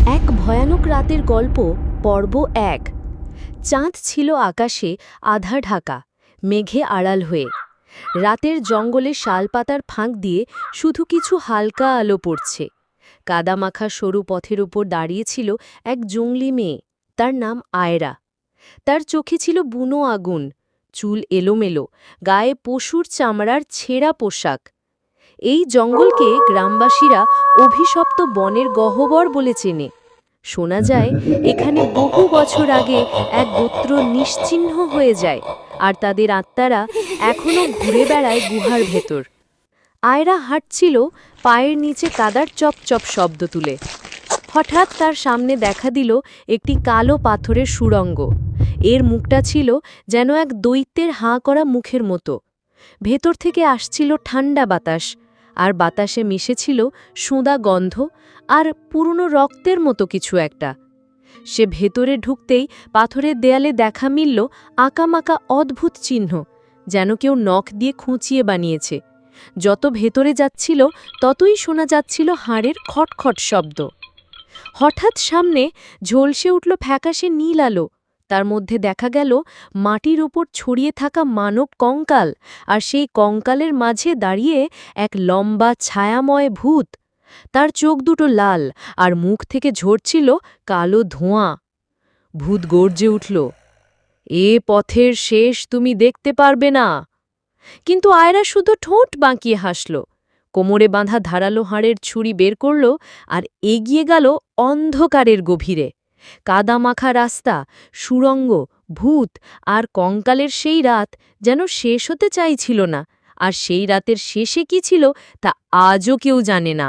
এক ভয়ানক রাতের গল্প পর্ব ১। চাঁদ ছিল আকাশে আধা ঢাকা, মেঘে আড়াল হয়ে। রাতের জঙ্গলে শালপাতার ফাঁক দিয়ে শুধু কিছু হালকা আলো পড়ছে। কাদামাখা সরু পথের উপর দাঁড়িয়েছিল এক জংলি মেয়ে, তার নাম আয়রা। তার চোখে ছিল বুনো আগুন, চুল এলোমেলো, গায়ে পশুর চামড়ার ছেঁড়া পোশাক। এই জঙ্গলকে গ্রামবাসীরা অভিশপ্ত বনের গহ্বর বলে চেনে। শোনা যায় এখানে বহু বছর আগে এক গোত্র নিশ্চিহ্ন হয়ে যায়, আর তাদের আত্মারা এখনও ঘুরে বেড়ায় গুহার ভেতর। আয়রা হাঁটছিল, পায়ের নিচে কাদার চপচপ শব্দ তুলে। হঠাৎ তার সামনে দেখা দিল একটি কালো পাথরের সুড়ঙ্গ। এর মুখটা ছিল যেন এক দৈত্যের হাঁ করা মুখের মতো। ভেতর থেকে আসছিল ঠান্ডা বাতাস, আর বাতাসে মিশেছিল সোঁদা গন্ধ আর পুরনো রক্তের মতো কিছু একটা। সে ভেতরে ঢুকতেই পাথরের দেয়ালে দেখা মিলল আঁকামাকা অদ্ভুত চিহ্ন, যেন কেউ নখ দিয়ে খুঁচিয়ে বানিয়েছে। যত ভেতরে যাচ্ছিল ততই শোনা যাচ্ছিল হাড়ের খটখট শব্দ। হঠাৎ সামনে ঝলসে উঠল ফ্যাকাশে নীল আলো। তার মধ্যে দেখা গেল মাটির উপর ছড়িয়ে থাকা মানব কঙ্কাল, আর সেই কঙ্কালের মাঝে দাঁড়িয়ে এক লম্বা ছায়াময় ভূত। তার চোখ দুটো লাল, আর মুখ থেকে ঝরছিল কালো ধোঁয়া। ভূত গর্জে উঠল, এ পথের শেষ তুমি দেখতে পারবে না। কিন্তু আয়রা শুধু ঠোঁট বাঁকিয়ে হাসল, কোমরে বাঁধা ধারালো হাড়ের ছুরি বের করল আর এগিয়ে গেল অন্ধকারের গভীরে। কাদামাখা রাস্তা, সুড়ঙ্গ, ভূত আর কঙ্কালের সেই রাত যেন শেষ হতে চাইছিল না, আর সেই রাতের শেষে কি ছিল তা আজও কেউ জানে না।